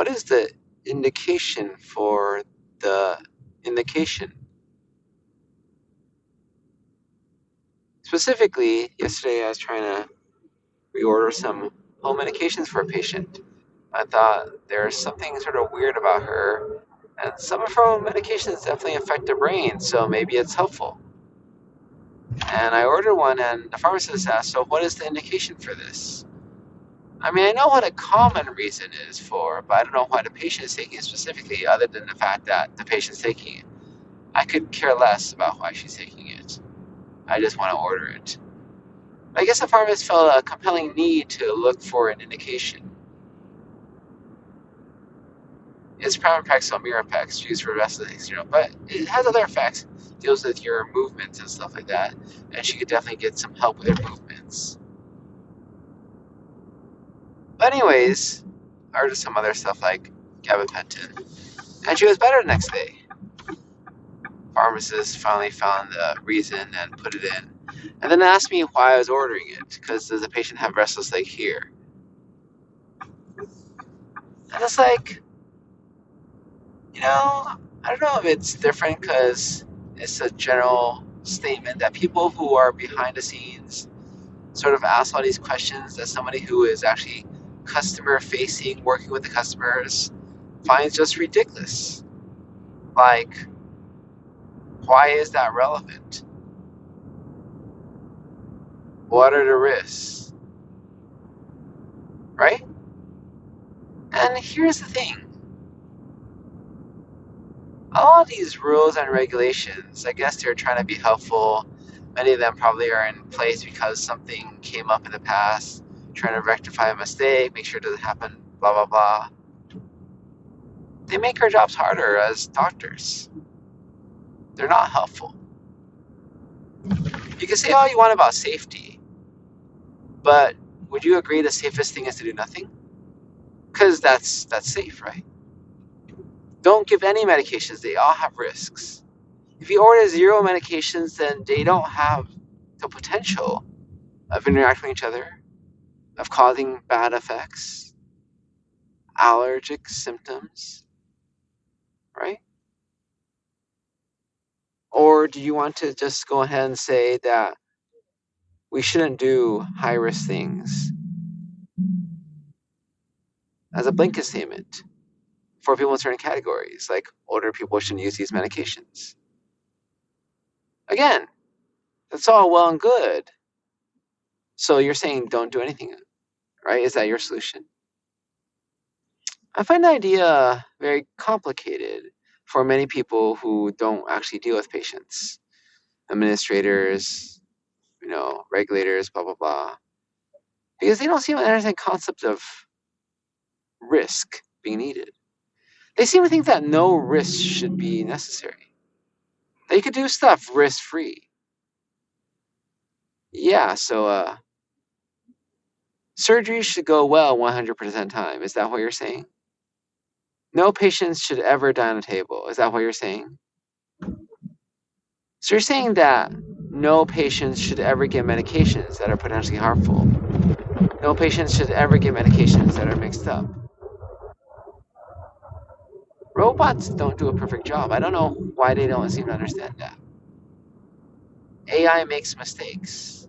What is the indication for the indication? Specifically, yesterday I was trying to reorder some home medications for a patient. I thought there's something sort of weird about her, and some of her home medications definitely affect the brain, so maybe it's helpful. And I ordered one, and the pharmacist asked, "So, what is the indication for this?" I mean, I know what a common reason is for, but I don't know why the patient is taking it specifically, other than the fact that the patient's taking it. I could care less about why she's taking it. I just want to order it. I guess the pharmacist felt a compelling need to look for an indication. It's Pramapex or Mirapex used for restless, but it has other effects. Deals with your movements and stuff like that, and she could definitely get some help with her movements. But anyways, or just some other stuff like gabapentin, and she was better the next day. Pharmacist finally found the reason and put it in, and then asked me why I was ordering it, because does the patient have restless leg here? And it's like, I don't know if it's different because it's a general statement that people who are behind the scenes sort of ask all these questions that somebody who is actually customer facing, working with the customers, finds just ridiculous. Like, why is that relevant? What are the risks? Right? And here's the thing. A lot of these rules and regulations, I guess they're trying to be helpful. Many of them probably are in place because something came up in the past, trying to rectify a mistake, make sure it doesn't happen, blah, blah, blah. They make our jobs harder as doctors. They're not helpful. You can say all you want about safety, but would you agree the safest thing is to do nothing? Because that's safe, right? Don't give any medications. They all have risks. If you order 0 medications, then they don't have the potential of interacting with each other, of causing bad effects, allergic symptoms, right? Or do you want to just go ahead and say that we shouldn't do high risk things as a blanket statement for people in certain categories, like older people shouldn't use these medications? Again, that's all well and good. So you're saying don't do anything, right? Is that your solution? I find the idea very complicated for many people who don't actually deal with patients, administrators, regulators, blah, blah, blah, because they don't seem to understand the concept of risk being needed. They seem to think that no risk should be necessary. That you could do stuff risk free. Yeah, so surgery should go well 100% of the time. Is that what you're saying? No patients should ever die on the table. Is that what you're saying? So you're saying that no patients should ever get medications that are potentially harmful. No patients should ever get medications that are mixed up. Robots don't do a perfect job. I don't know why they don't seem to understand that. AI makes mistakes.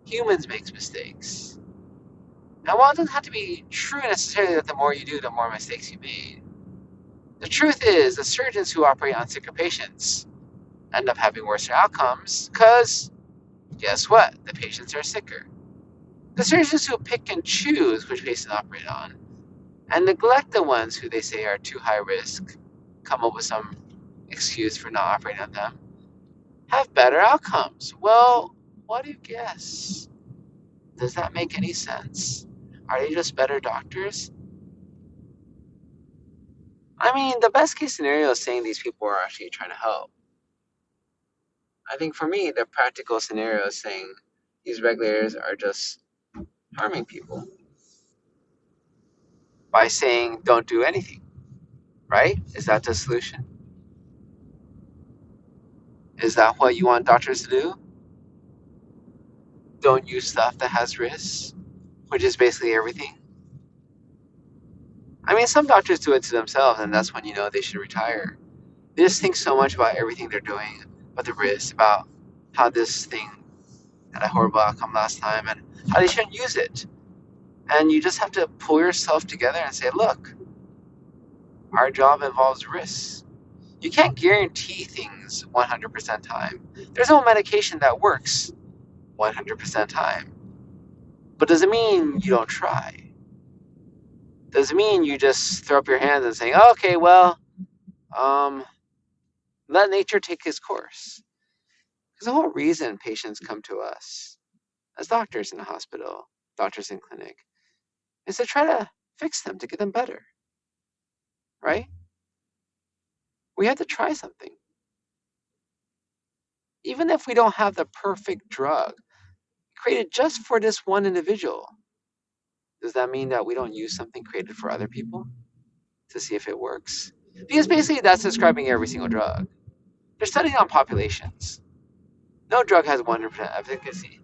Humans make mistakes. Now, while it doesn't have to be true necessarily that the more you do, the more mistakes you made, the truth is the surgeons who operate on sicker patients end up having worse outcomes because, guess what? The patients are sicker. The surgeons who pick and choose which patients to operate on and neglect the ones who they say are too high risk, come up with some excuse for not operating on them, have better outcomes. Well, what do you guess? Does that make any sense? Are they just better doctors? I mean, the best case scenario is saying these people are actually trying to help. I think for me, the practical scenario is saying these regulators are just harming people by saying don't do anything, right? Is that the solution? Is that what you want doctors to do? Don't use stuff that has risks, which is basically everything. I mean, some doctors do it to themselves, and that's when you know they should retire. They just think so much about everything they're doing, about the risks, about how this thing had a horrible outcome last time, and how they shouldn't use it. And you just have to pull yourself together and say, look, our job involves risks. You can't guarantee things 100% time. There's no medication that works 100% time. But does it mean you don't try? Does it mean you just throw up your hands and say, okay, well, um, let nature take its course? Because the whole reason patients come to us as doctors in a hospital, doctors in clinic, is to try to fix them, to get them better, right? We have to try something. Even if we don't have the perfect drug created just for this one individual, does that mean that we don't use something created for other people to see if it works? Because basically that's describing every single drug. They're studying on populations. No drug has 100% efficacy.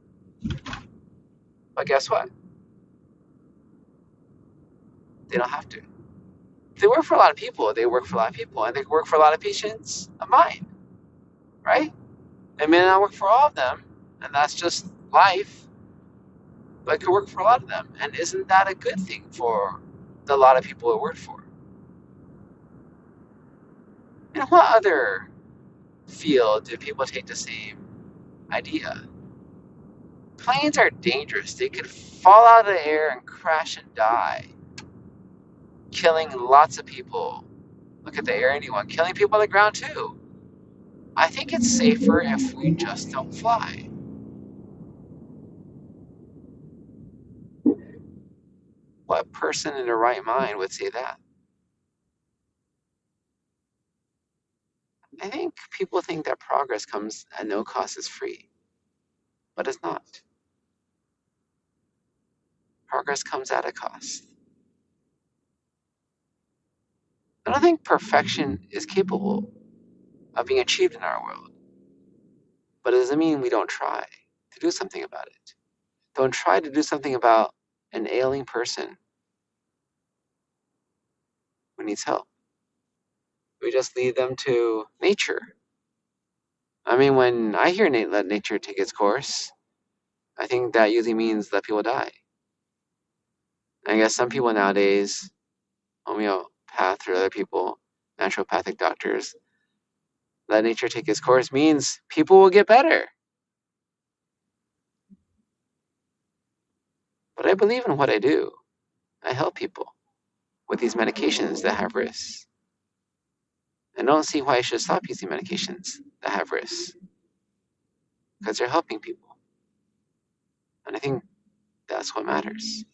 But guess what? They don't have to. If they work for a lot of people, they work for a lot of people, and they work for a lot of patients of mine, right? It may not work for all of them, and that's just life, but it could work for a lot of them. And isn't that a good thing for the lot of people it worked for? And what other field do people take the same idea? Planes are dangerous. They could fall out of the air and crash and die, killing lots of people. Look at the Air 81, killing people on the ground too. I think it's safer if we just don't fly. What person in their right mind would say that? I think people think that progress comes at no cost is free, but it's not. Progress comes at a cost. I don't think perfection is capable of being achieved in our world, but it doesn't mean we don't try to do something about it. Don't try to do something about an ailing person who needs help. We just lead them to nature. I mean, when I hear let nature take its course, I think that usually means let people die. I guess some people nowadays, homeopath or other people, naturopathic doctors, let nature take its course means people will get better. But I believe in what I do. I help people with these medications that have risks. I don't see why I should stop using medications that have risks because they're helping people. And I think that's what matters.